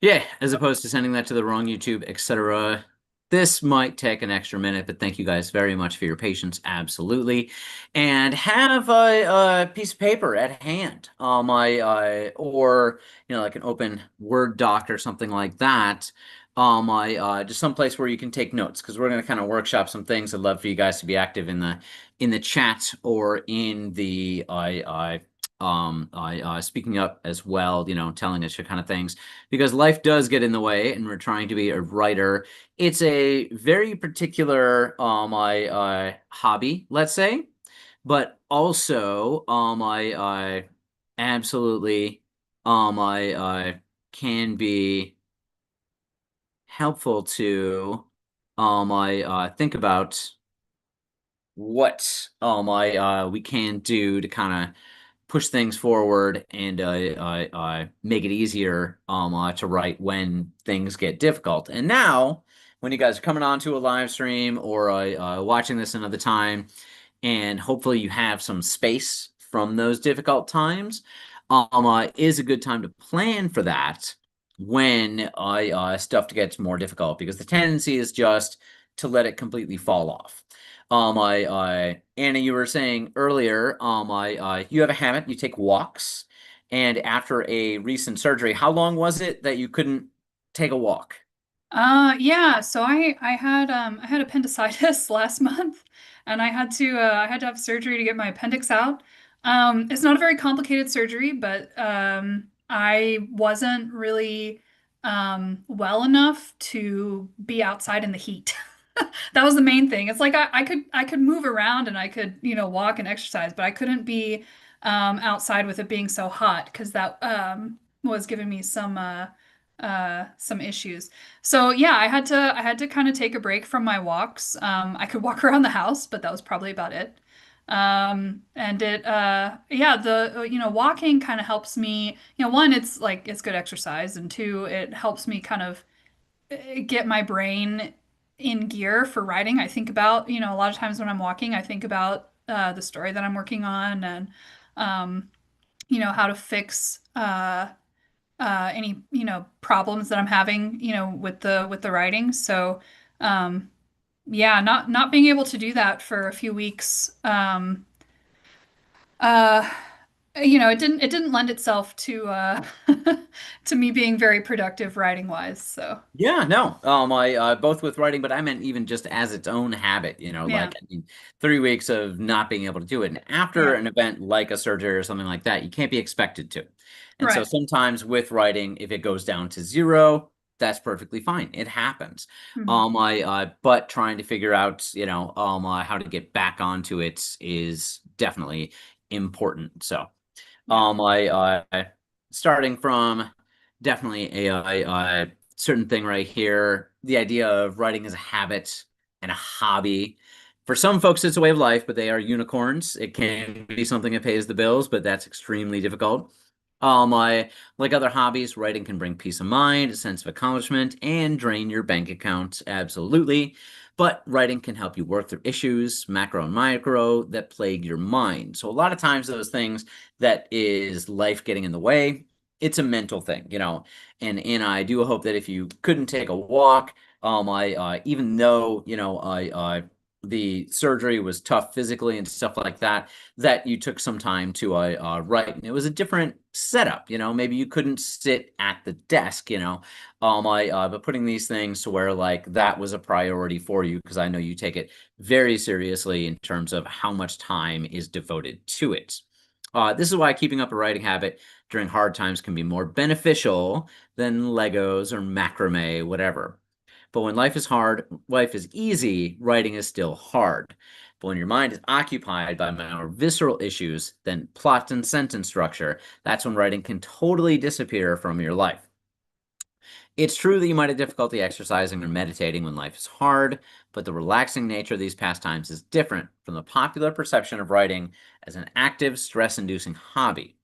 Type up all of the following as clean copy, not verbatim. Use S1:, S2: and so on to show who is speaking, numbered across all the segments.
S1: Yeah, as opposed to sending that to the wrong YouTube, etc. This might take an extra minute, but thank you guys very much for your patience. Absolutely. And have a piece of paper at hand, or like an open Word doc or something like that. Just someplace where you can take notes because we're going to kind of workshop some things. I'd love for you guys to be active in the chat or in the speaking up as well, telling us your kind of things because life does get in the way and we're trying to be a writer. It's a very particular hobby, let's say, but also I absolutely I can be helpful to I think about what we can do to kind of push things forward and make it easier to write when things get difficult. And now, when you guys are coming on to a live stream or watching this another time, and hopefully you have some space from those difficult times, is a good time to plan for that when stuff gets more difficult because the tendency is just to let it completely fall off. Anna, you were saying earlier, you have a habit, you take walks, and after a recent surgery, how long was it that you couldn't take a walk?
S2: Yeah, so I had appendicitis last month and I had to have surgery to get my appendix out. It's not a very complicated surgery, but I wasn't really well enough to be outside in the heat. That was the main thing. It's like I could move around and I could, walk and exercise, but I couldn't be outside with it being so hot because that was giving me some issues. So yeah, I had to kind of take a break from my walks. I could walk around the house, but that was probably about it. And yeah, walking kind of helps me, one, it's like it's good exercise, and two, it helps me kind of get my brain in gear for writing. I think about, a lot of times when I'm walking, I think about the story that I'm working on and um, how to fix any problems that I'm having with the writing. So yeah, not being able to do that for a few weeks, uh it didn't lend itself to to me being very productive writing wise. So
S1: Yeah, no, I both with writing, but I meant even just as its own habit,
S2: yeah,
S1: like I mean, 3 weeks of not being able to do it, and after
S2: yeah,
S1: an event like a surgery or something like that, you can't be expected to. And so
S2: right.
S1: sometimes with writing, if it goes down to zero, that's perfectly fine. It happens.
S2: Mhm.
S1: But trying to figure out, how to get back onto it is definitely important. So,
S2: Yeah.
S1: starting from definitely a certain thing right here, the idea of writing as a habit and a hobby. For some folks, it's a way of life, but they are unicorns. It can be something that pays the bills, but that's extremely difficult. I like other hobbies, writing can bring peace of mind, a sense of accomplishment, and drain your bank account. Absolutely. But writing can help you work through issues, macro and micro, that plague your mind. So a lot of times those things that is life getting in the way, it's a mental thing, and I do hope that if you couldn't take a walk, I even though I the surgery was tough physically and stuff like that, that you took some time to write, and it was a different setup. Maybe you couldn't sit at the desk, I but putting these things to where like that was a priority for you because I know you take it very seriously in terms of how much time is devoted to it. This is why keeping up a writing habit during hard times can be more beneficial than Legos or macrame, whatever. But when life is hard, life is easy, writing is still hard. But when your mind is occupied by more visceral issues than plot and sentence structure, that's when writing can totally disappear from your life. It's true that you might have difficulty exercising or meditating when life is hard, but the relaxing nature of these pastimes is different from the popular perception of writing as an active, stress inducing hobby.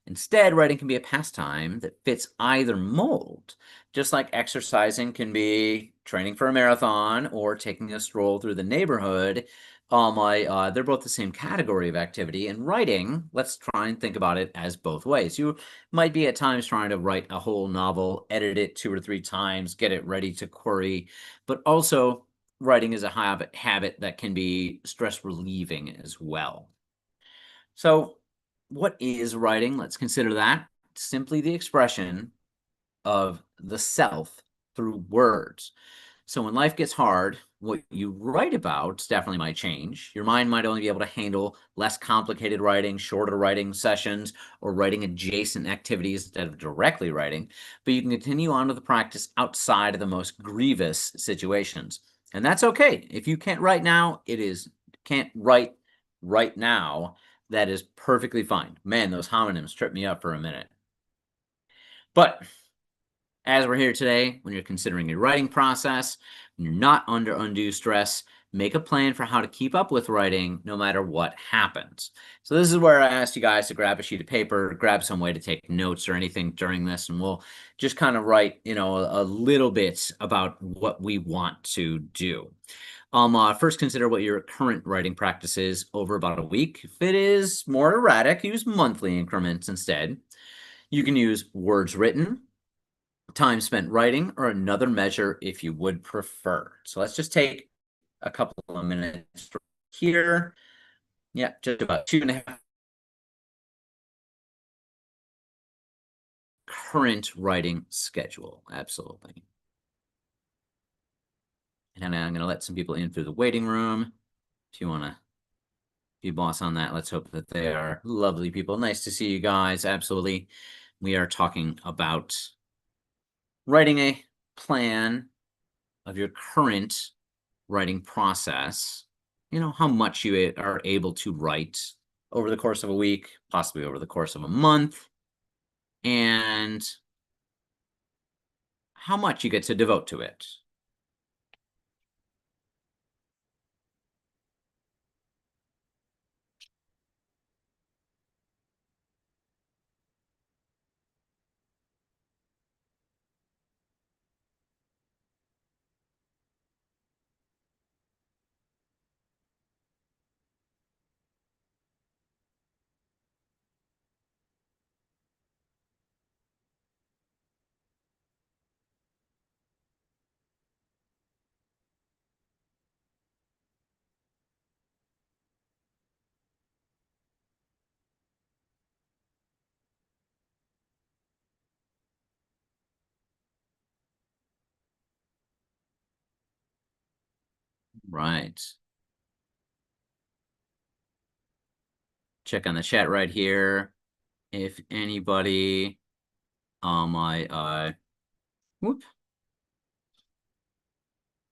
S1: Instead, writing can be a pastime that fits either mold, just like exercising can be training for a marathon or taking a stroll through the neighborhood. They're both the same category of activity. And writing, let's try and think about it as both ways. You might be at times trying to write a whole novel, edit it 2 or 3 times, get it ready to query, but also writing is a habit that can be stress relieving as well. So, what is writing? Let's consider that simply the expression of the self through words. So when life gets hard, what you write about definitely might change. Your mind might only be able to handle less complicated writing, shorter writing sessions, or writing adjacent activities instead of directly writing, but you can continue on with the practice outside of the most grievous situations. And that's okay. If you can't write now, can't write right now, that is perfectly fine. Man, those homonyms tripped me up for a minute. But as we're here today, when you're considering your writing process, when you're not under undue stress, make a plan for how to keep up with writing no matter what happens. So this is where I asked you guys to grab a sheet of paper, grab some way to take notes or anything during this, and we'll just kind of write, a little bit about what we want to do. First consider what your current writing practice is over about a week. If it is more erratic, use monthly increments instead. You can use words written, time spent writing, or another measure if you would prefer. So let's just take a couple of minutes here. Yeah, just about 2.5. Current writing schedule. Absolutely. And I'm going to let some people in through the waiting room. If you want to be boss on that, let's hope that they are lovely people. Nice to see you guys. Absolutely. We are talking about writing a plan of your current writing process, how much you are able to write over the course of a week, possibly over the course of a month, and how much you get to devote to it. Right. Check on the chat right here. If anybody, whoop,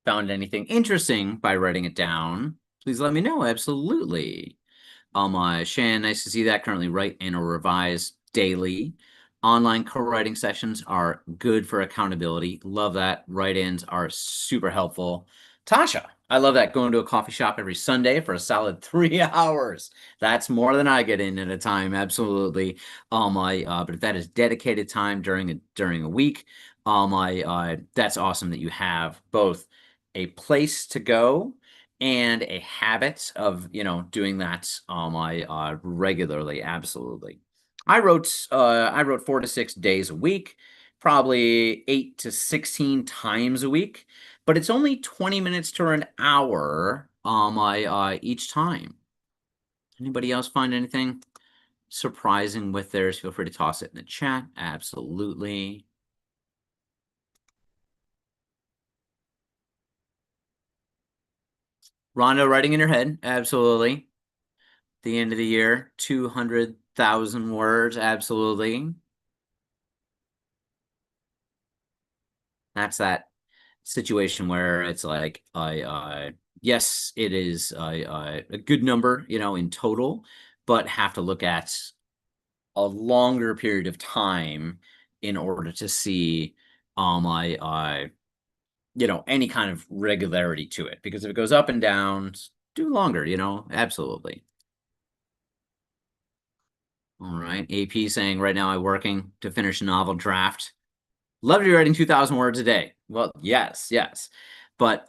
S1: found anything interesting by writing it down, please let me know. Absolutely. Shan, nice to see that. Currently write and or revise daily. Online co-writing sessions are good for accountability. Love that. Write-ins are super helpful. Tasha, I love that. Going to a coffee shop every Sunday for a solid 3 hours. That's more than I get in at a time. Absolutely. But if that is dedicated time during a week, that's awesome that you have both a place to go and a habit of doing that regularly. Absolutely. I wrote 4 to 6 days a week, probably 8 to 16 times a week, but it's only 20 minutes to an hour each time. Anybody else find anything surprising with theirs? Feel free to toss it in the chat. Absolutely. Rhonda, writing in your head. Absolutely. The end of the year, 200,000 words. Absolutely. That's that situation where it's like, yes, it is a good number, in total, but have to look at a longer period of time in order to see, any kind of regularity to it. Because if it goes up and down, do longer, absolutely. All right. AP saying right now I'm working to finish a novel draft. Love to be writing 2,000 words a day. Well, yes. But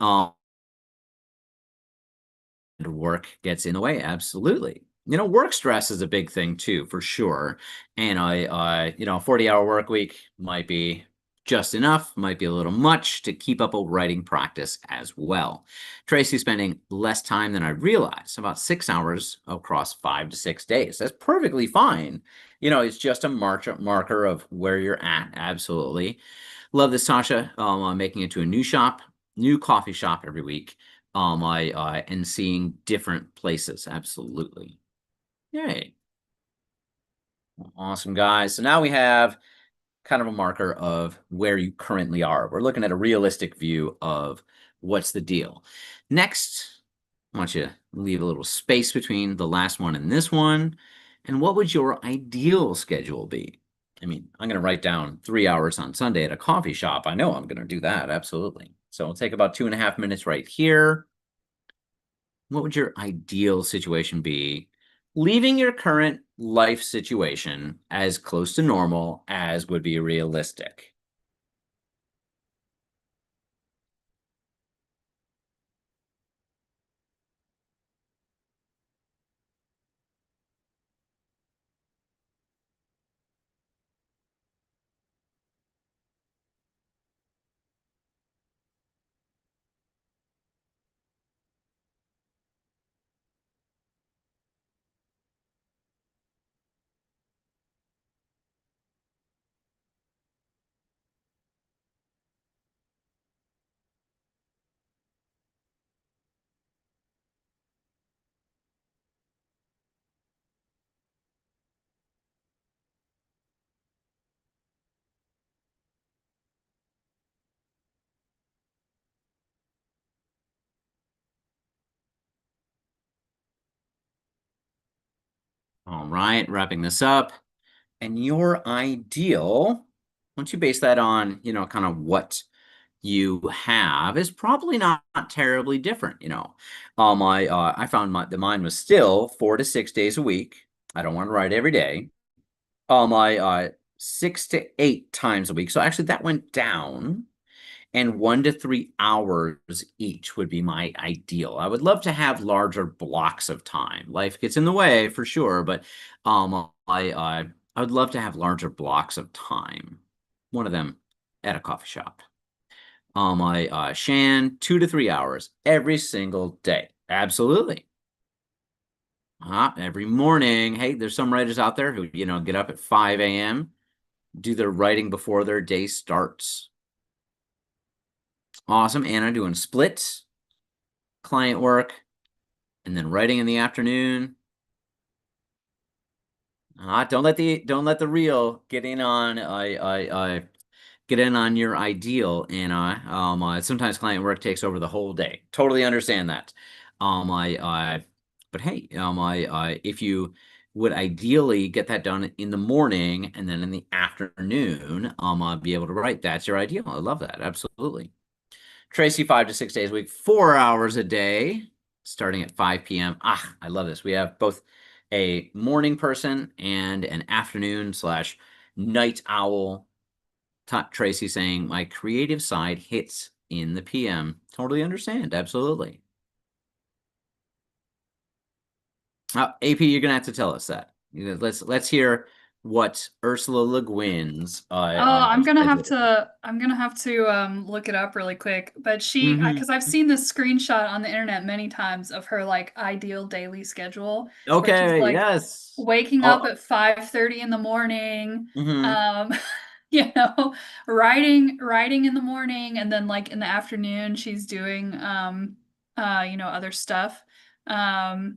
S1: work gets in the way. Absolutely. Work stress is a big thing too, for sure. And 40-hour work week might be just enough, might be a little much to keep up a writing practice as well. Tracy's spending less time than I realized, about 6 hours across 5 to 6 days. That's perfectly fine. It's just a marker of where you're at. Absolutely. Love this, Sasha. Making it to a new coffee shop every week. And seeing different places. Absolutely. Yay. Awesome, guys. So now we have kind of a marker of where you currently are. We're looking at a realistic view of what's the deal. Next, I want you to leave a little space between the last one and this one. And what would your ideal schedule be? I mean, I'm going to write down 3 hours on Sunday at a coffee shop. I know I'm going to do that. Absolutely. So it'll take about 2.5 minutes right here. What would your ideal situation be? Leaving your current life situation as close to normal as would be realistic. All right, wrapping this up. And your ideal, once you base that on, kind of what you have, is probably not terribly different. I found that mine was still 4 to 6 days a week. I don't want to write every day. I 6 to 8 times a week. So actually, that went down. And 1 to 3 hours each would be my ideal. I would love to have larger blocks of time. Life gets in the way for sure, but I would love to have larger blocks of time. One of them at a coffee shop. I Shan, 2 to 3 hours every single day. Absolutely. Every morning. Hey, there's some writers out there who get up at 5 a.m., do their writing before their day starts. Awesome. Anna doing splits, client work, and then writing in the afternoon. Don't let the real get in on get in on your ideal, Anna. Sometimes client work takes over the whole day. Totally understand that. But hey, if you would ideally get that done in the morning and then in the afternoon, be able to write. That's your ideal. I love that. Absolutely. Tracy, 5 to 6 days a week, 4 hours a day, starting at 5 p.m. I love this. We have both a morning person and an afternoon slash night owl. Tracy saying my creative side hits in the PM. Totally understand. Absolutely. AP, you're gonna have to tell us that. Let's hear what Ursula Le Guin's
S2: Oh, I'm gonna have
S1: schedule.
S2: to look it up really quick. But
S1: Mhm.
S2: because I've seen this screenshot on the internet many times of her like ideal daily schedule where she's
S1: Okay.
S2: like
S1: Yes.
S2: waking up
S1: Oh.
S2: at 5:30 in the morning,
S1: Mhm.
S2: um, you know, writing in the morning, and then like in the afternoon she's doing other stuff.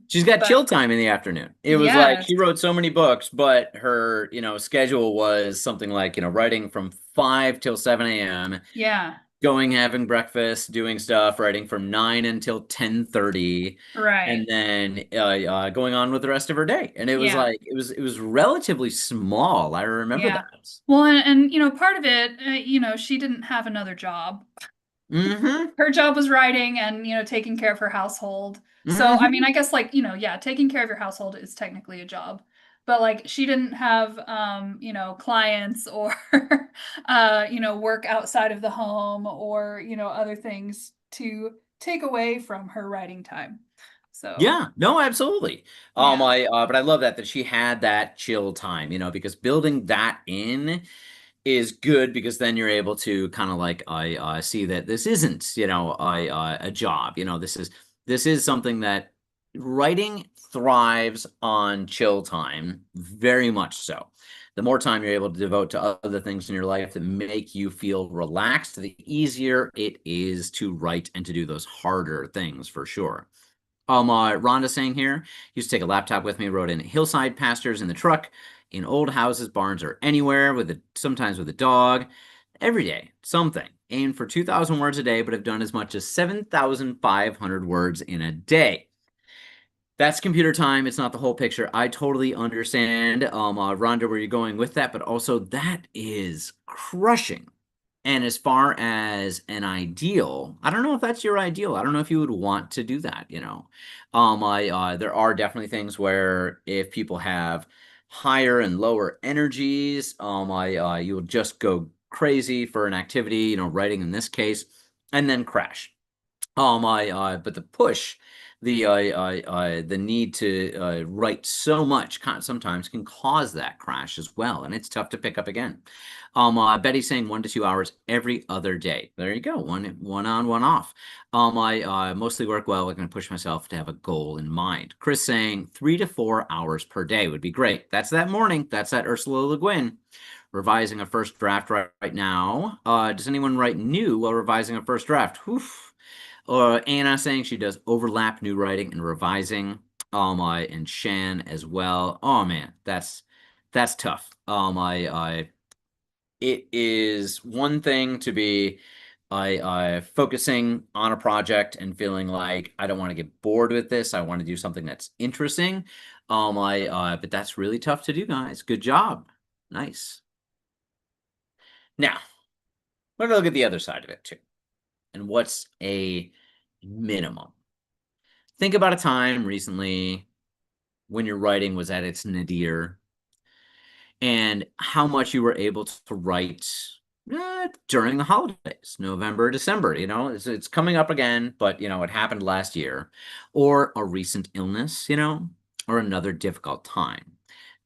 S1: She's got
S2: But
S1: chill time in the afternoon. It was like
S2: yes,
S1: she wrote so many books, but her, schedule was something like, writing from 5 till 7 a.m.,
S2: yeah,
S1: going, having breakfast, doing stuff, writing from 9 until 10:30, and
S2: right.
S1: then going on with the rest of her day. And it was
S2: Yeah.
S1: like it was relatively small. I remember
S2: Yeah.
S1: that.
S2: Well, part of it, she didn't have another job.
S1: Mm-hmm.
S2: Her job was writing and, taking care of her household. So, I mean,
S1: Mm-hmm.
S2: I guess like, yeah, taking care of your household is technically a job. But like she didn't have clients or work outside of the home or, other things to take away from her writing time. So
S1: Yeah, no, absolutely.
S2: yeah.
S1: But I love that she had that chill time, because building that in is good because then you're able to kind of like I see that this isn't, a job. This is something that writing thrives on chill time, very much so. The more time you're able to devote to other things in your life that make you feel relaxed, the easier it is to write and to do those harder things for sure. Rhonda saying here, used to take a laptop with me, wrote in hillside pastures in the truck, in old houses, barns, or anywhere, sometimes with a dog. Every day, something. Aim for 2,000 words a day, but have done as much as 7,500 words in a day. That's computer time. It's not the whole picture. I totally understand, Rhonda, where you're going with that, but also that is crushing. And as far as an ideal, I don't know if that's your ideal. I don't know if you would want to do that. There are definitely things where if people have higher and lower energies, you will just go crazy for an activity, writing in this case, and then crash. But the push, the need to write so much sometimes can cause that crash as well, and it's tough to pick up again. Betty's saying 1 to 2 hours every other day. There you go, one on, one off. I mostly work well. I'm going to push myself to have a goal in mind. Chris saying 3 to 4 hours per day would be great. That's that morning. That's that Ursula Le Guin. Revising a first draft right now. Does anyone write new while revising a first draft? Oof. Or Anna saying she does overlap new writing and revising. And Shan as well. Oh man, that's tough. It is one thing to be focusing on a project and feeling like I don't want to get bored with this. I want to do something that's interesting. But that's really tough to do, guys. Good job. Nice. Now, we're gonna look at the other side of it too. And what's a minimum? Think about a time recently when your writing was at its nadir and how much you were able to write during the holidays, November, December. It's coming up again, but it happened last year, or a recent illness, or another difficult time.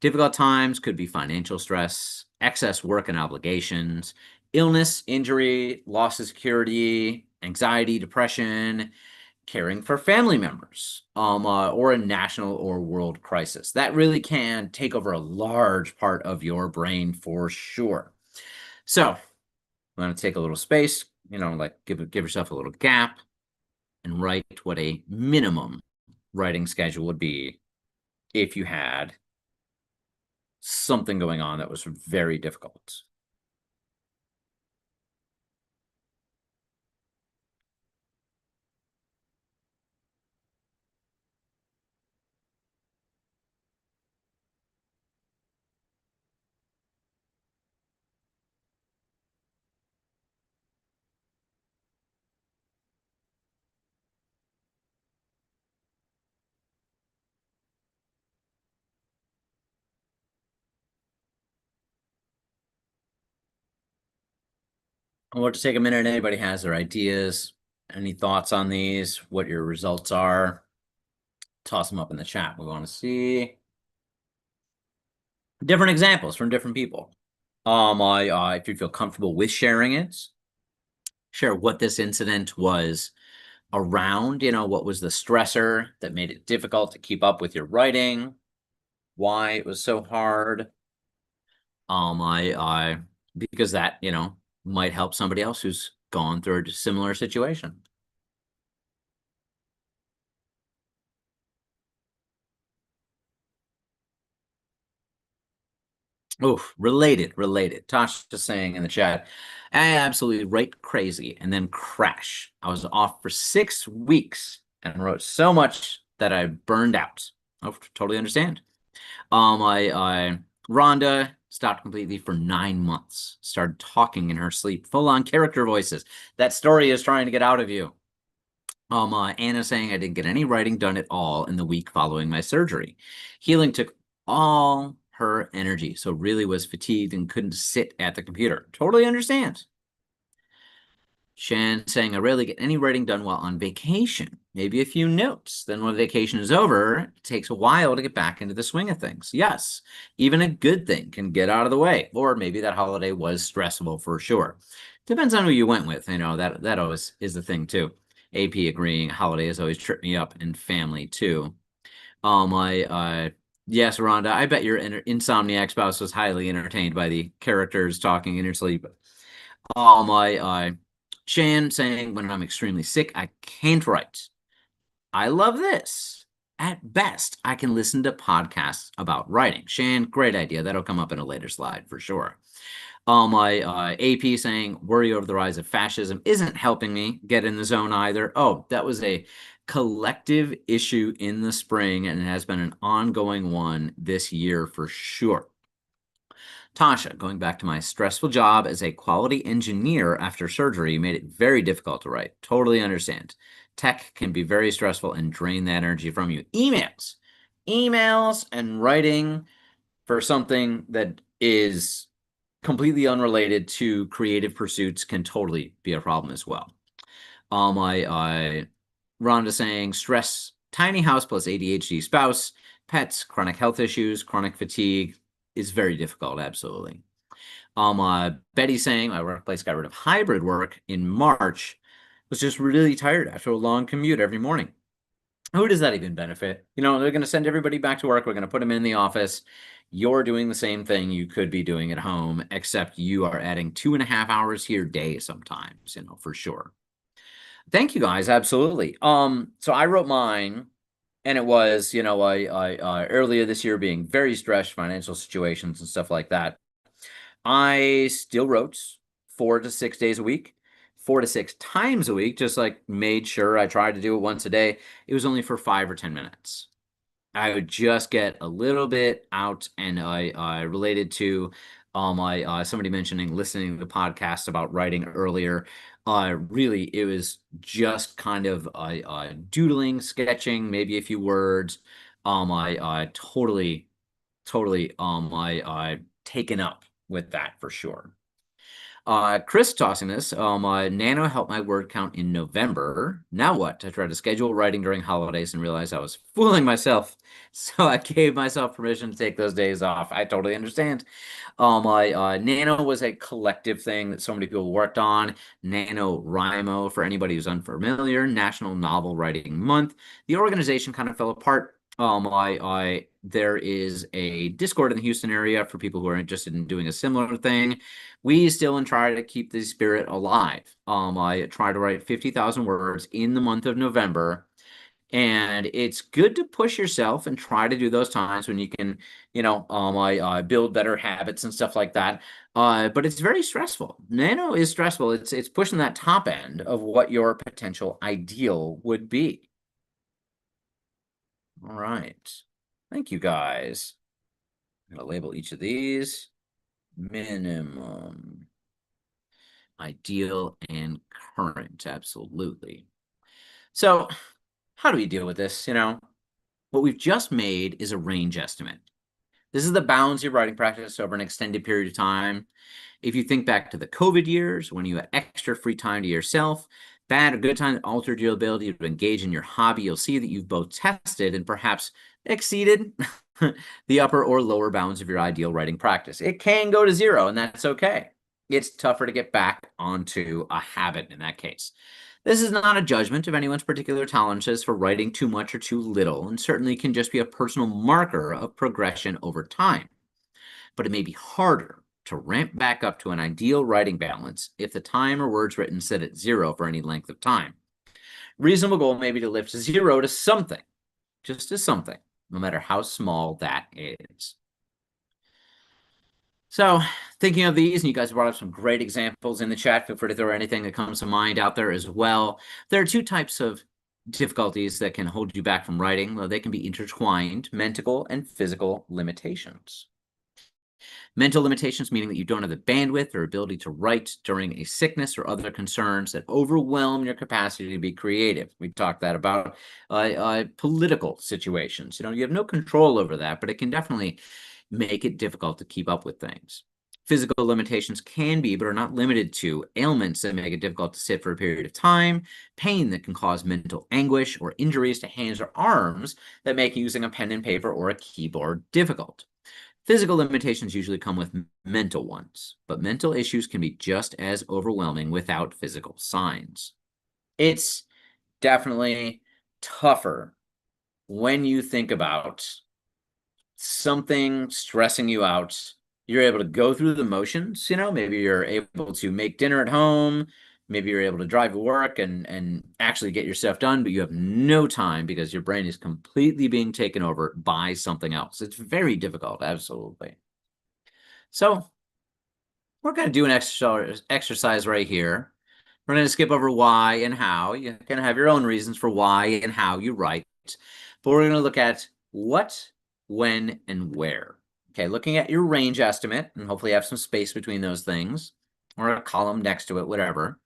S1: Difficult times could be financial stress, excess work and obligations, illness, injury, loss of security, anxiety, depression, caring for family members, or a national or world crisis. That really can take over a large part of your brain for sure. So I'm going to take a little space, like give yourself a little gap and write what a minimum writing schedule would be if you had something going on that was very difficult. I want to take a minute. Anybody has their ideas, any thoughts on these, what your results are, toss them up in the chat. We want to see different examples from different people. If you feel comfortable with sharing it, share what this incident was around, what was the stressor that made it difficult to keep up with your writing, why it was so hard. I because that, might help somebody else who's gone through a similar situation. Oh, related. Tasha saying in the chat, I absolutely write crazy and then crash. I was off for 6 weeks and wrote so much that I burned out. Oh, totally understand. I Rhonda stopped completely for 9 months. Started talking in her sleep, full on character voices. That story is trying to get out of you. Anna saying I didn't get any writing done at all in the week following my surgery. Healing took all her energy, so really was fatigued and couldn't sit at the computer. Totally understand. Shan saying I rarely get any writing done while on vacation. maybe a few notes. Then when vacation is over, it takes a while to get back into the swing of things. Yes, even a good thing can get out of the way, or maybe that holiday was stressful for sure. Depends on who you went with. That always is the thing too. AP agreeing, holidays always trip me up, and family too. I yes, Rhonda, I bet your insomniac spouse was highly entertained by the characters talking in her sleep. My Shan saying, when I'm extremely sick, I can't write. I love this. At best, I can listen to podcasts about writing. Shan, great idea. That'll come up in a later slide for sure. My AP saying, worry over the rise of fascism isn't helping me get in the zone either. Oh, that was a collective issue in the spring, and it has been an ongoing one this year for sure. Tasha, going back to my stressful job as a quality engineer after surgery made it very difficult to write. Totally understand. Tech can be very stressful and drain that energy from you. Emails and writing for something that is completely unrelated to creative pursuits can totally be a problem as well. Rhonda saying stress, tiny house plus ADHD spouse, pets, chronic health issues, chronic fatigue is very difficult. Absolutely. Betty saying my workplace got rid of hybrid work in March, was just really tired after a long commute every morning. Who does that even benefit? They're going to send everybody back to work. We're going to put them in the office. You're doing the same thing you could be doing at home, except you are adding 2.5 hours to your day sometimes, for sure. Thank you guys. Absolutely. So I wrote mine, and it was, I earlier this year being very stressed, financial situations and stuff like that. I still wrote 4 to 6 days a week, 4 to 6 times a week, just like made sure I tried to do it once a day. It was only for 5 or 10 minutes. I would just get a little bit out, and I related to my somebody mentioning listening to the podcast about writing earlier. Really, it was just kind of doodling, sketching, maybe a few words. I totally I taken up with that for sure. Chris tossing this. Nano helped my word count in November. Now what? I tried to schedule writing during holidays and realized I was fooling myself. So I gave myself permission to take those days off. I totally understand. Nano was a collective thing that so many people worked on. NaNoWriMo, for anybody who's unfamiliar, National Novel Writing Month. The organization kind of fell apart. There is a Discord in the Houston area for people who are interested in doing a similar thing. We still try to keep the spirit alive. I try to write 50,000 words in the month of November, and it's good to push yourself and try to do those times when you can, I build better habits and stuff like that. But it's very stressful. Nano is stressful. It's pushing that top end of what your potential ideal would be. All right. Thank you, guys. I'm going to label each of these. Minimum, ideal, and current. Absolutely. So how do we deal with this? What we've just made is a range estimate. This is the bounds of your writing practice over an extended period of time. If you think back to the COVID years when you had extra free time to yourself, bad or good time that altered your ability to engage in your hobby, you'll see that you've both tested and perhaps exceeded the upper or lower bounds of your ideal writing practice. It can go to zero, and that's okay. It's tougher to get back onto a habit in that case. This is not a judgment of anyone's particular tolerances for writing too much or too little, and certainly can just be a personal marker of progression over time. But it may be harder to ramp back up to an ideal writing balance if the time or words written sit at zero for any length of time. Reasonable goal may be to lift zero to something, just to something, no matter how small that is. So thinking of these, and you guys brought up some great examples in the chat. Feel free to throw anything that comes to mind out there as well. There are two types of difficulties that can hold you back from writing. Well, they can be intertwined, mental and physical limitations. Mental limitations meaning that you don't have the bandwidth or ability to write during a sickness or other concerns that overwhelm your capacity to be creative. We talked that about political situations. You have no control over that, but it can definitely make it difficult to keep up with things. Physical limitations can be, but are not limited to, ailments that make it difficult to sit for a period of time, pain that can cause mental anguish, or injuries to hands or arms that make using a pen and paper or a keyboard difficult. Physical limitations usually come with mental ones, but mental issues can be just as overwhelming without physical signs. It's definitely tougher when you think about something stressing you out. You're able to go through the motions, maybe you're able to make dinner at home, maybe you're able to drive to work and actually get your stuff done, but you have no time because your brain is completely being taken over by something else. It's very difficult, absolutely. So we're going to do an exercise right here. We're going to skip over why and how. You can have your own reasons for why and how you write, but we're going to look at what, when, and where. Okay, looking at your range estimate, and hopefully have some space between those things, or a column next to it, whatever.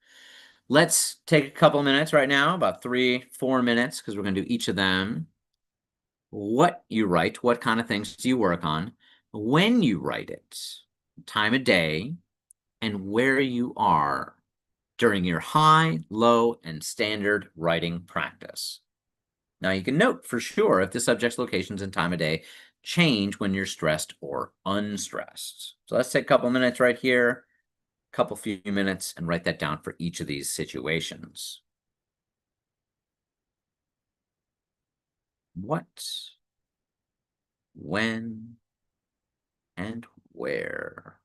S1: Let's take a couple minutes right now, about 3-4 minutes, because we're going to do each of them. What you write, what kind of things do you work on, when you write it, time of day, and where you are during your high, low, and standard writing practice. Now, you can note for sure if the subject's locations and time of day change when you're stressed or unstressed. So let's take a couple minutes right here, a few minutes, and write that down for each of these situations. What, when, and where?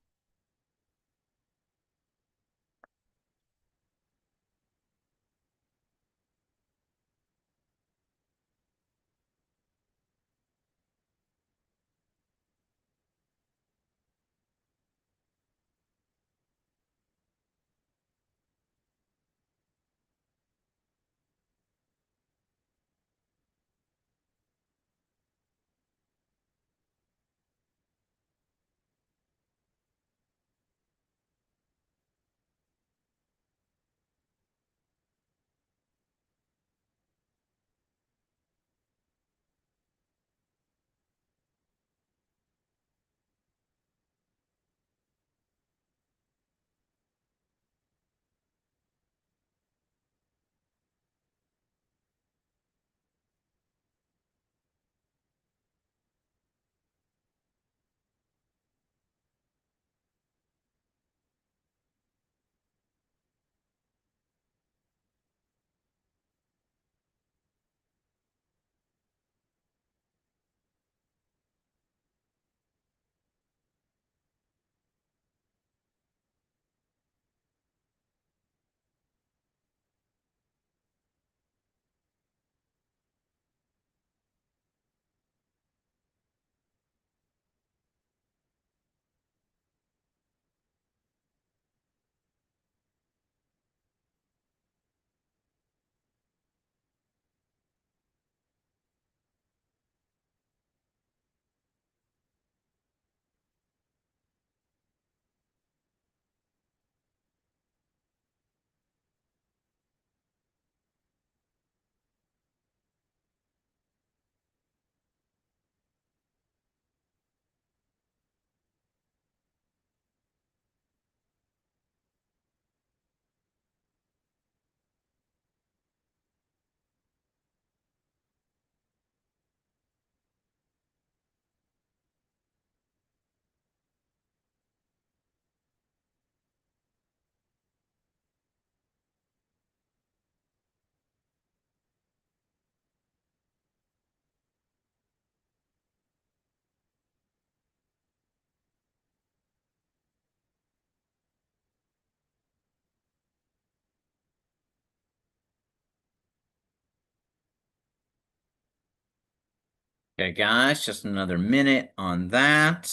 S1: Okay, guys, just another minute on that.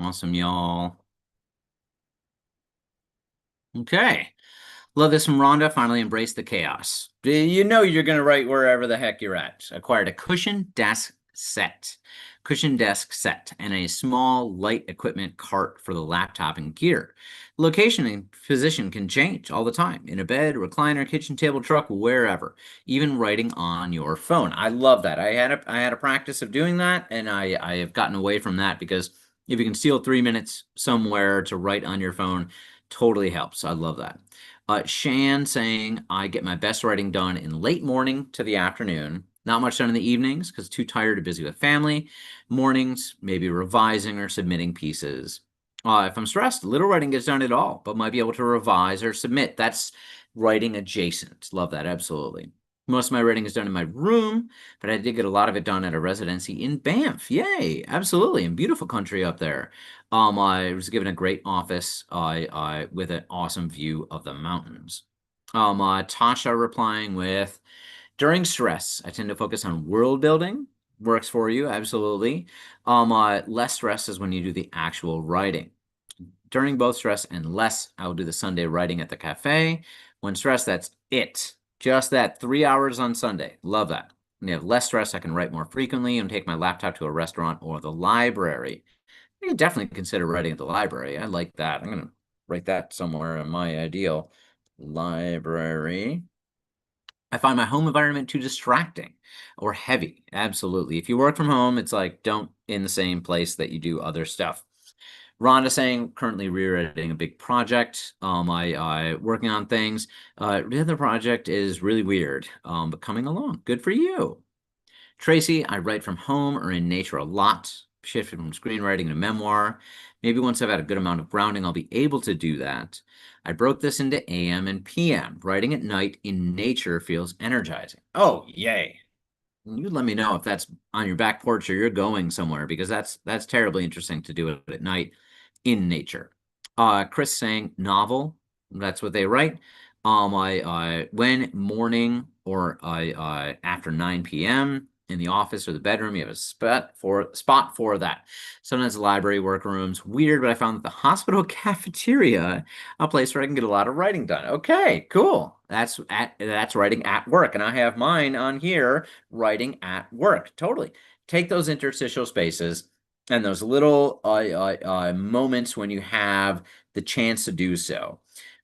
S1: Awesome, y'all. Okay. Love this from Rhonda. Finally embraced the chaos. You know you're going to write wherever the heck you're at. Acquired a cushion desk set, and a small light equipment cart for the laptop and gear. Location and position can change all the time in a bed, recliner, kitchen table, truck, wherever. Even writing on your phone. I love that. I had a practice of doing that, and I have gotten away from that because if you can steal 3 minutes somewhere to write on your phone, totally helps. I love that. Shan saying, I get my best writing done in late morning to the afternoon. Not much done in the evenings because too tired or busy with family. Mornings, maybe revising or submitting pieces. If I'm stressed, little writing gets done at all, but might be able to revise or submit. That's writing adjacent. Love that, absolutely. Most of my writing is done in my room, but I did get a lot of it done at a residency in Banff. Yay, absolutely, in beautiful country up there. I was given a great office with an awesome view of the mountains. Tasha replying with, during stress, I tend to focus on world building. Works for you, absolutely. Less stress is when you do the actual writing. During both stress and less, I will do the Sunday writing at the cafe. When stressed, that's it. Just that 3 hours on Sunday. Love that. When you have less stress, I can write more frequently and take my laptop to a restaurant or the library. You can definitely consider writing at the library. I like that. I'm going to write that somewhere in my ideal library. I find my home environment too distracting or heavy. Absolutely. If you work from home, it's like don't in the same place that you do other stuff. Rhonda saying currently reediting a big project. I working on things. The other project is really weird, but coming along. Good for you. Tracy, I write from home or in nature a lot. Shifted from screenwriting to memoir. Maybe once I've had a good amount of grounding, I'll be able to do that. I broke this into AM and PM. Writing at night in nature feels energizing. Oh, yay. You let me know if that's on your back porch or you're going somewhere because that's terribly interesting to do it at night in nature. Chris saying novel. That's what they write. I when morning or after 9 p.m. in the office or the bedroom, you have a spot for that. Sometimes the library workrooms. Weird, but I found that the hospital cafeteria, a place where I can get a lot of writing done. Okay, cool. That's writing at work, and I have mine on here, writing at work. Totally. Take those interstitial spaces and those little moments when you have the chance to do so.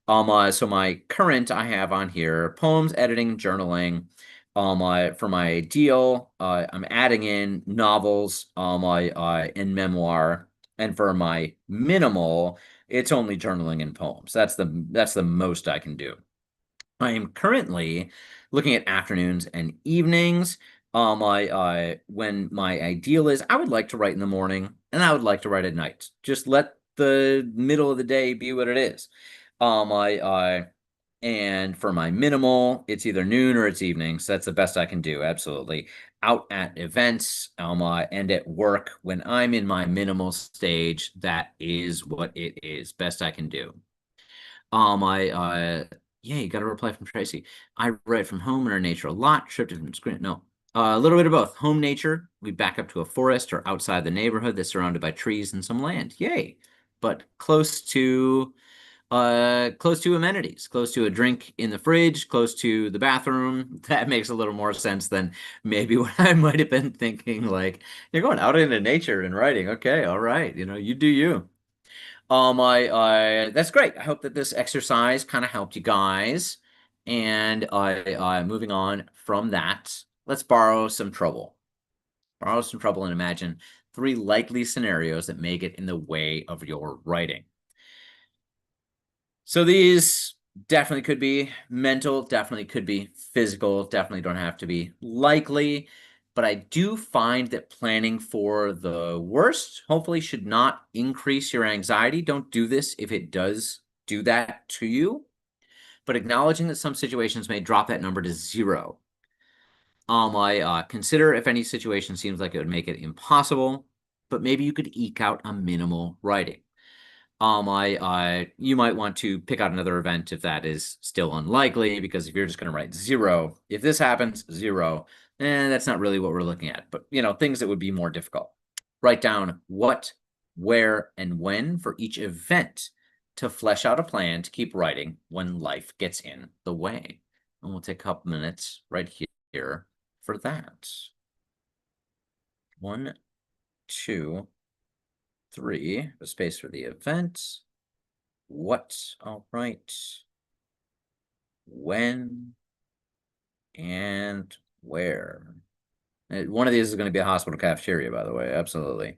S1: So my current I have on here poems, editing, journaling. For my ideal, I'm adding in novels, in memoir, and for my minimal, it's only journaling and poems. That's the most I can do. I am currently looking at afternoons and evenings. I when my ideal is I would like to write in the morning and I would like to write at night. Just let the middle of the day be what it is. I and for my minimal, it's either noon or it's evenings. That's the best I can do. Absolutely. Out at events, and at work when I'm in my minimal stage, that is what it is. Best I can do. I Yeah, you got a reply from Tracy. I write from home in our nature a lot. Shifted from screen. No, a little bit of both. Home nature. We back up to a forest or outside the neighborhood that's surrounded by trees and some land. Yay! But close to amenities, close to a drink in the fridge, close to the bathroom. That makes a little more sense than maybe what I might have been thinking. Like you're going out into nature and writing. Okay, all right. You do you. I that's great. I hope that this exercise kind of helped you guys. And moving on from that, let's borrow some trouble. Borrow some trouble and imagine 3 likely scenarios that may get in the way of your writing. So these definitely could be mental, definitely could be physical, definitely don't have to be likely. But I do find that planning for the worst hopefully should not increase your anxiety. Don't do this if it does do that to you. But acknowledging that some situations may drop that number to 0. I consider if any situation seems like it would make it impossible, but maybe you could eke out a minimal writing. You might want to pick out another event if that is still unlikely, because if you're just going to write 0, if this happens, 0, that's not really what we're looking at. But, things that would be more difficult. Write down what where, and when for each event to flesh out a plan to keep writing when life gets in the way. And we'll take a couple minutes right here for that. 1, 2, 3, a space for the event. What? All right. When and where? One of these is going to be a hospital cafeteria, by the way. Absolutely.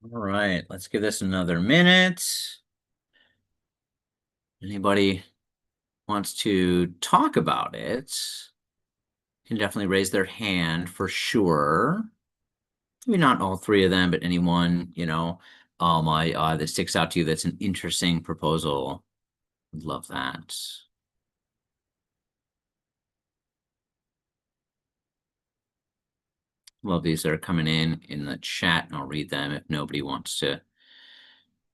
S1: All right, let's give this another minute. Anybody wants to talk about it can definitely raise their hand for sure. Maybe not all three of them, but anyone, that sticks out to you that's an interesting proposal. Would love that. Love these that are coming in the chat, and I'll read them if nobody wants to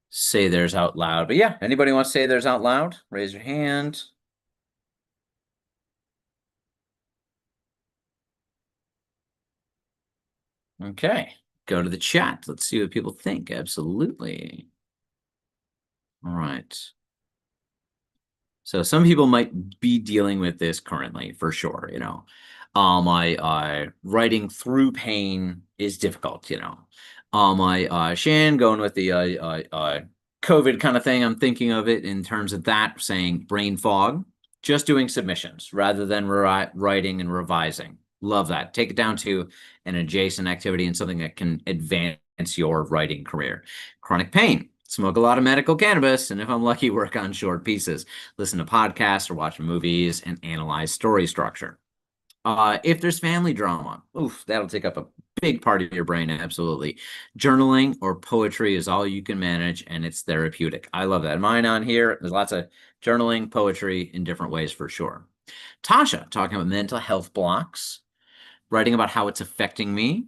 S1: say theirs out loud. But yeah, anybody want to say theirs out loud? Raise your hand. Okay, go to the chat. Let's see what people think. Absolutely. All right. So some people might be dealing with this currently, for sure. I writing through pain is difficult. I Shan going with the COVID kind of thing. I'm thinking of it in terms of that, saying brain fog, just doing submissions rather than writing and revising. Love that. Take it down to an adjacent activity and something that can advance your writing career. Chronic pain. Smoke a lot of medical cannabis, and if I'm lucky, work on short pieces. Listen to podcasts or watch movies and analyze story structure. If there's family drama, oof, that'll take up a big part of your brain. Absolutely. Journaling or poetry is all you can manage, and it's therapeutic. I love that. Mine on here, there's lots of journaling, poetry in different ways for sure. Tasha talking about mental health blocks, writing about how it's affecting me,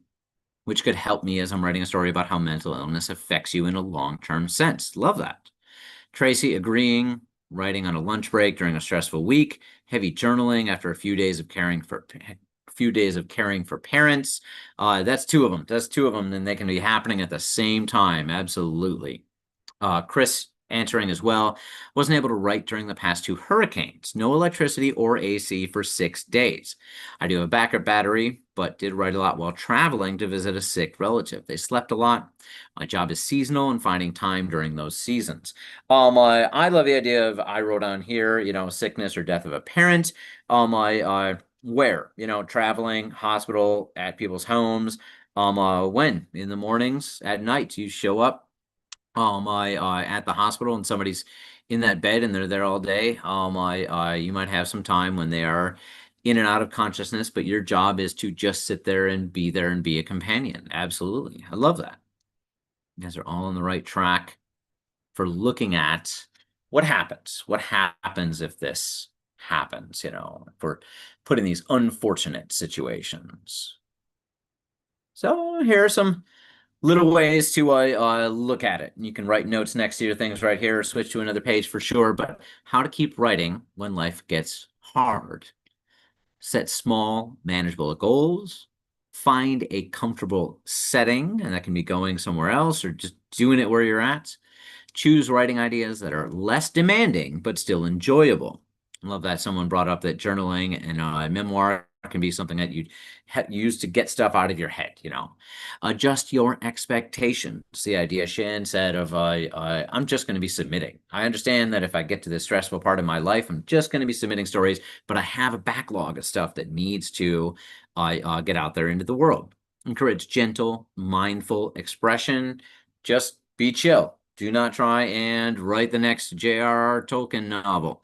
S1: which could help me as I'm writing a story about how mental illness affects you in a long-term sense. Love that. Tracy agreeing. writing on a lunch break during a stressful week, heavy journaling after a few days of caring for parents. That's two of them. That's two of them, and they can be happening at the same time. Absolutely. Chris answering as well. Wasn't able to write during the past two hurricanes. No electricity or AC for 6 days. I do have a backup battery, but did write a lot while traveling to visit a sick relative. They slept a lot. My job is seasonal and finding time during those seasons. I love the idea of I wrote on here, sickness or death of a parent. Where, traveling, hospital, at people's homes. When in the mornings, at night, you show up I at the hospital and somebody's in that bed and they're there all day. You might have some time when they are in and out of consciousness, but your job is to just sit there and be a companion. Absolutely. I love that. You guys are all on the right track for looking at what happens. What happens if this happens, if we're put in these unfortunate situations. So here are some little ways to look at it. You can write notes next to your things right here, or switch to another page for sure, but how to keep writing when life gets hard. Set small, manageable goals. Find a comfortable setting, and that can be going somewhere else or just doing it where you're at. Choose writing ideas that are less demanding, but still enjoyable. I love that someone brought up that journaling and memoir can be something that you'd use to get stuff out of your head, Adjust your expectations. The idea Shan said of, I'm just going to be submitting. I understand that if I get to this stressful part of my life, I'm just going to be submitting stories, but I have a backlog of stuff that needs to get out there into the world. Encourage gentle, mindful expression. Just be chill. Do not try and write the next J.R.R. Tolkien novel.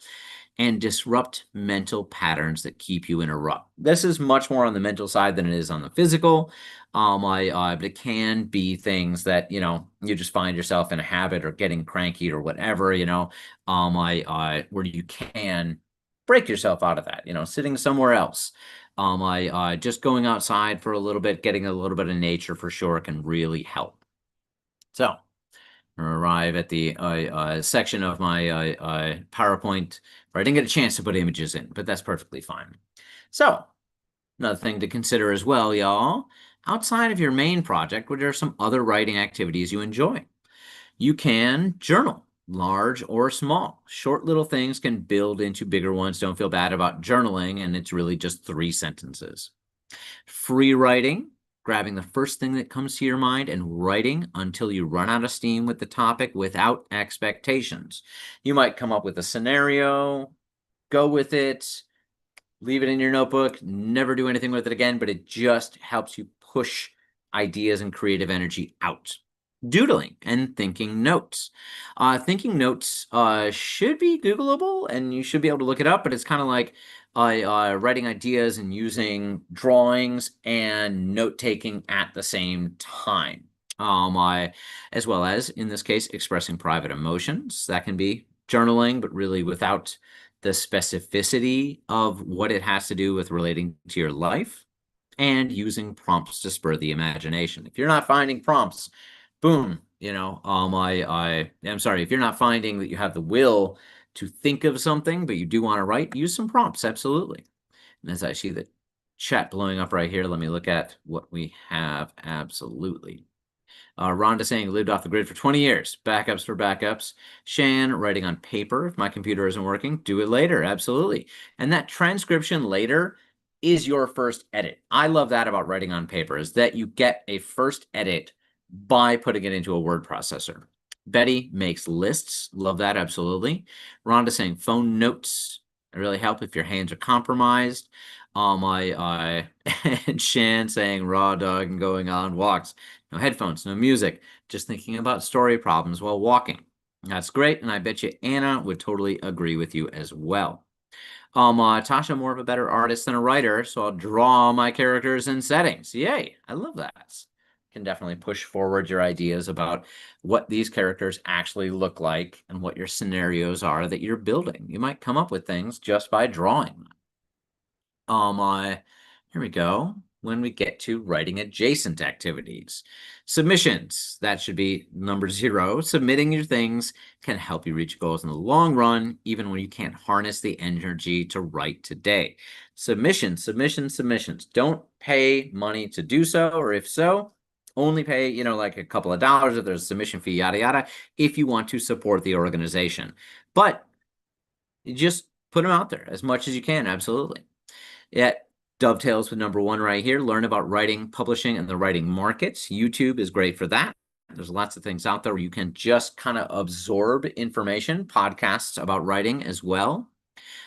S1: And disrupt mental patterns that keep you in a rut. This is much more on the mental side than it is on the physical. But it can be things that, you just find yourself in a habit or getting cranky or whatever, where you can break yourself out of that, sitting somewhere else. Just going outside for a little bit, getting a little bit of nature for sure can really help. So, arrive at the section of my PowerPoint where I didn't get a chance to put images in, but that's perfectly fine. So, another thing to consider as well, y'all, outside of your main project, what are some other writing activities you enjoy? You can journal, large or small. Short little things can build into bigger ones. Don't feel bad about journaling, and it's really just 3 sentences. Free writing, grabbing the first thing that comes to your mind and writing until you run out of steam with the topic without expectations. You might come up with a scenario, go with it, leave it in your notebook, never do anything with it again, but it just helps you push ideas and creative energy out. Doodling and thinking notes. Thinking notes should be Googleable and you should be able to look it up, but it's kind of like writing ideas and using drawings and note taking at the same time. As well as, in this case, expressing private emotions. That can be journaling, but really without the specificity of what it has to do with relating to your life, and using prompts to spur the imagination. If you're not finding prompts, boom, I'm sorry, if you're not finding that you have the will to think of something, but you do want to write, use some prompts, absolutely. And as I see the chat blowing up right here, let me look at what we have, absolutely. Rhonda saying, lived off the grid for 20 years. Backups for backups. Shan, writing on paper. If my computer isn't working, do it later. Absolutely. And that transcription later is your first edit. I love that about writing on paper, is that you get a first edit by putting it into a word processor. Betty makes lists. Love that, absolutely. Rhonda saying phone notes really help if your hands are compromised. And Shan saying raw dog and going on walks. No headphones, no music, just thinking about story problems while walking. That's great, and I bet you Anna would totally agree with you as well. Tasha, more of a better artist than a writer, so I'll draw my characters and settings. Yay, I love that. Can definitely push forward your ideas about what these characters actually look like and what your scenarios are that you're building. You might come up with things just by drawing. Here we go. when we get to writing adjacent activities. Submissions, that should be number 0. Submitting your things can help you reach goals in the long run, even when you can't harness the energy to write today. Submissions, submissions, submissions. Don't pay money to do so, or if so, only pay, like a couple of dollars if there's a submission fee, yada, yada, if you want to support the organization. But you just put them out there as much as you can, absolutely. It dovetails with number 1 right here. Learn about writing, publishing, and the writing markets. YouTube is great for that. There's lots of things out there where you can just kind of absorb information, podcasts about writing as well.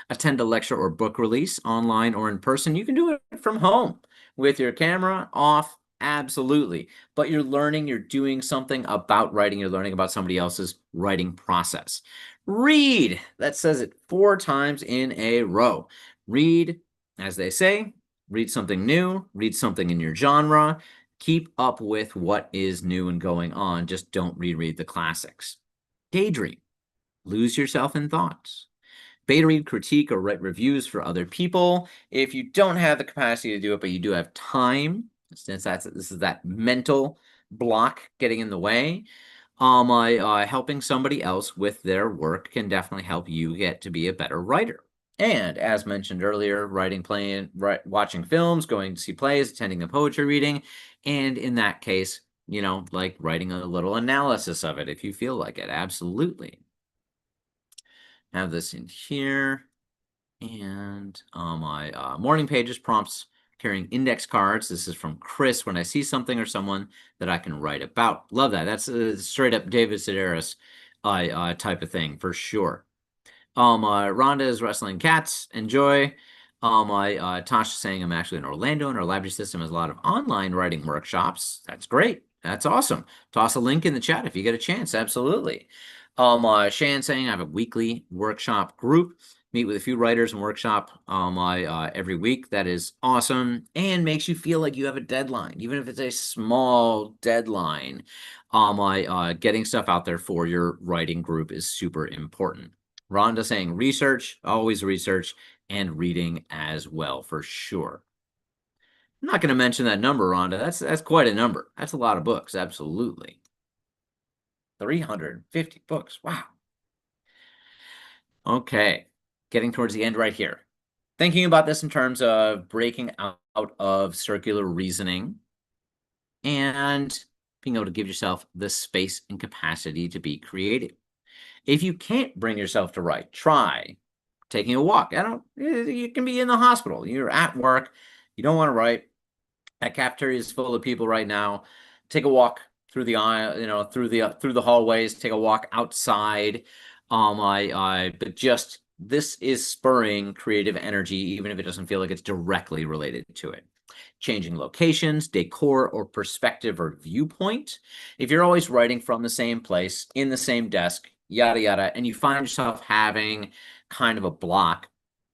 S1: Attend a lecture or book release online or in person. You can do it from home with your camera off, absolutely. But you're learning, you're doing something about writing, you're learning about somebody else's writing process. Read, that says it 4 times in a row. Read, as they say, read something new, read something in your genre, keep up with what is new and going on. Just don't reread the classics. Daydream, lose yourself in thoughts. Beta read, critique, or write reviews for other people. If you don't have the capacity to do it, but you do have time, since this is that mental block getting in the way, helping somebody else with their work can definitely help you get to be a better writer. And as mentioned earlier, writing, playing, watching films, going to see plays, attending a poetry reading, and in that case, like writing a little analysis of it if you feel like it. Absolutely. Have this in here. And my morning pages prompts carrying index cards. This is from Chris. When I see something or someone that I can write about. Love that. That's a straight up David Sedaris type of thing for sure. Rhonda is wrestling cats. Enjoy. Tasha saying I'm actually in Orlando and our library system has a lot of online writing workshops. That's great. That's awesome. Toss a link in the chat if you get a chance. Absolutely. Shan saying I have a weekly workshop group. Meet with a few writers and workshop every week. That is awesome and makes you feel like you have a deadline, even if it's a small deadline. Getting stuff out there for your writing group is super important. Rhonda saying research, always research, and reading as well, for sure. I'm not going to mention that number, Rhonda. That's quite a number. That's a lot of books, absolutely. 350 books. Wow. Okay, getting towards the end right here. Thinking about this in terms of breaking out of circular reasoning and being able to give yourself the space and capacity to be creative. If you can't bring yourself to write, try taking a walk. You can be in the hospital. You're at work. You don't want to write. That cafeteria is full of people right now. Take a walk through the aisle, through the hallways. Take a walk outside. But just this is spurring creative energy, even if it doesn't feel like it's directly related to it. Changing locations, decor, or perspective or viewpoint. If you're always writing from the same place, in the same desk, yada, yada, and you find yourself having kind of a block,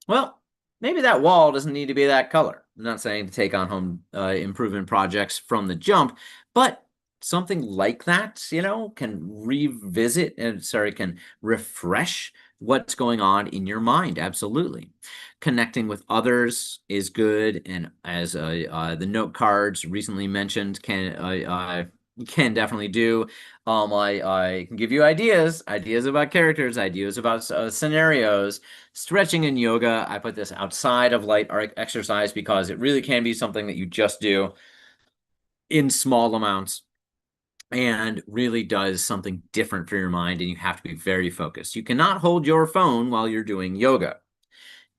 S1: well, maybe that wall doesn't need to be that color. I'm not saying to take on home improvement projects from the jump, but something like that, can can refresh what's going on in your mind. Absolutely. Connecting with others is good. And as the note cards recently mentioned can definitely do. I can give you ideas about characters, ideas about scenarios. Stretching and yoga, I put this outside of light exercise because it really can be something that you just do in small amounts and really does something different for your mind, and you have to be very focused. You cannot hold your phone while you're doing yoga.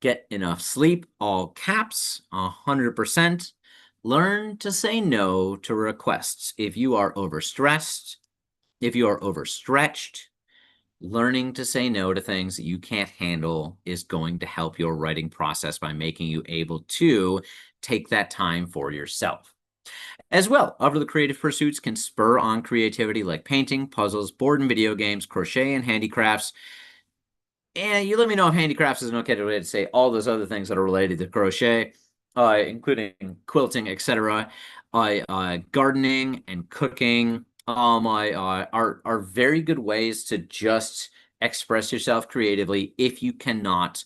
S1: Get enough sleep, all caps, 100%. Learn to say no to requests. If you are overstressed, if you are overstretched, learning to say no to things that you can't handle is going to help your writing process by making you able to take that time for yourself. As well, other creative pursuits can spur on creativity like painting, puzzles, board and video games, crochet, and handicrafts. And you let me know if handicrafts is an okay way to say all those other things that are related to crochet, including quilting, etc. Gardening and cooking are very good ways to just express yourself creatively if you cannot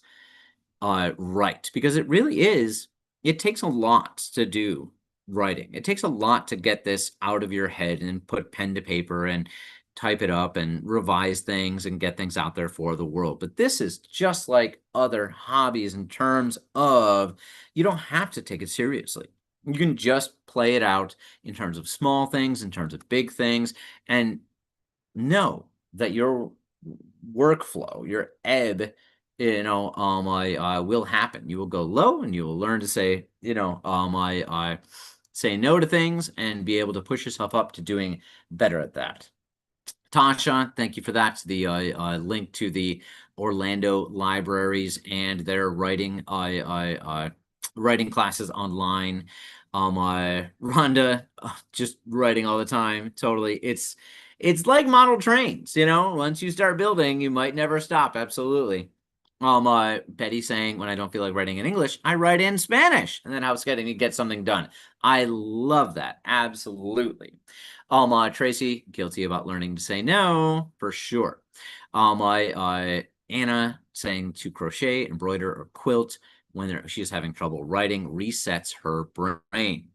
S1: write, because it really is. It takes a lot to do writing. It takes a lot to get this out of your head and put pen to paper and type it up and revise things and get things out there for the world. But this is just like other hobbies in terms of you don't have to take it seriously. You can just play it out in terms of small things, in terms of big things, and know that your workflow, your ebb, I will happen. You will go low, and you will learn to say, I say no to things and be able to push yourself up to doing better at that. Tasha, thank you for that. The link to the Orlando libraries and their writing classes online. Rhonda, just writing all the time. Totally. It's like model trains, once you start building, you might never stop. Absolutely. Betty saying, when I don't feel like writing in English, I write in Spanish, and then I was getting to get something done. I love that. Absolutely. Tracy, guilty about learning to say no, for sure. Anna saying to crochet, embroider, or quilt when she's having trouble writing resets her brain.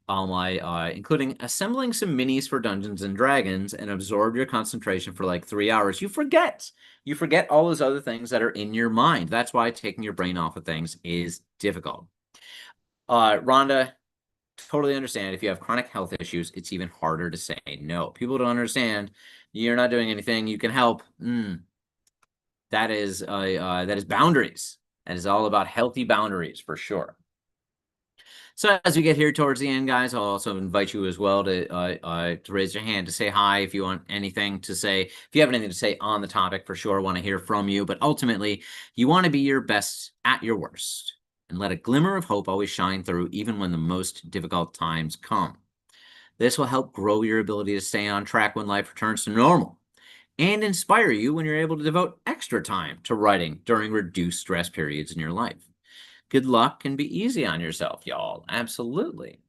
S1: Including assembling some minis for Dungeons and Dragons and absorb your concentration for like 3 hours. You forget all those other things that are in your mind. That's why taking your brain off of things is difficult. Rhonda, totally understand if you have chronic health issues, it's even harder to say no. People don't understand you're not doing anything, you can help. That is boundaries. That is all about healthy boundaries for sure. So as we get here towards the end, guys, I'll also invite you as well to raise your hand to say hi if you want anything to say. If you have anything to say on the topic, for sure, I want to hear from you. But ultimately, you want to be your best at your worst and let a glimmer of hope always shine through, even when the most difficult times come. This will help grow your ability to stay on track when life returns to normal and inspire you when you're able to devote extra time to writing during reduced stress periods in your life. Good luck and be easy on yourself, y'all. Absolutely.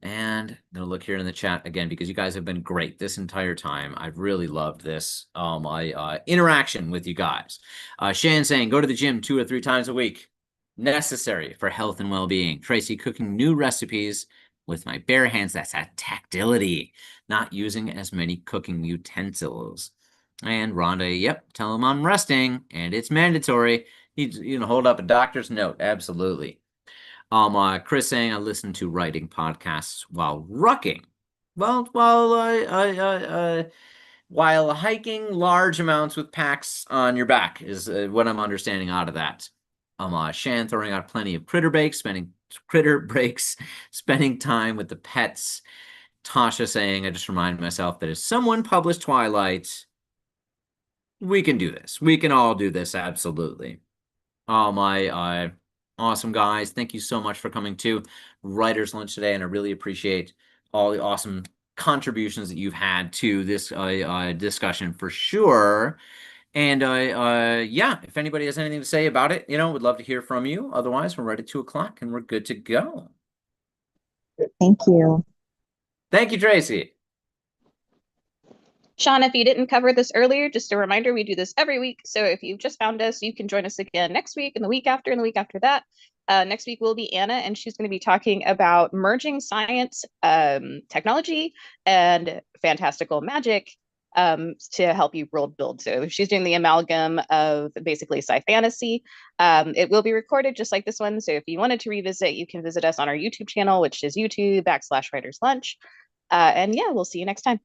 S1: And I'm gonna look here in the chat again because you guys have been great this entire time. I've really loved this my interaction with you guys. Shan saying, go to the gym 2 or 3 times a week. Necessary for health and well-being. Tracy, cooking new recipes with my bare hands. That's that tactility. Not using as many cooking utensils. And Rhonda, yep, tell him I'm resting and it's mandatory. You know, hold up a doctor's note. Absolutely. Chris saying I listen to writing podcasts while rucking. Well, while hiking large amounts with packs on your back is what I'm understanding out of that. Shan throwing out plenty of critter breaks, spending time with the pets. Tasha saying I just reminded myself that if someone published Twilight, we can do this. We can all do this. Absolutely. My awesome guys. Thank you so much for coming to Writer's Lunch today. And I really appreciate all the awesome contributions that you've had to this discussion for sure. And yeah, if anybody has anything to say about it, would love to hear from you. Otherwise, we're right at 2:00 and we're good to go.
S3: Thank you.
S1: Thank you, Tracy.
S4: Sean, if you didn't cover this earlier, just a reminder, we do this every week. So if you've just found us, you can join us again next week and the week after and the week after that. Next week will be Anna, and she's going to be talking about merging science, technology, and fantastical magic to help you world build. So she's doing the amalgam of basically sci-fantasy. It will be recorded just like this one. So if you wanted to revisit, you can visit us on our YouTube channel, which is YouTube /Writers Lunch. And yeah, we'll see you next time.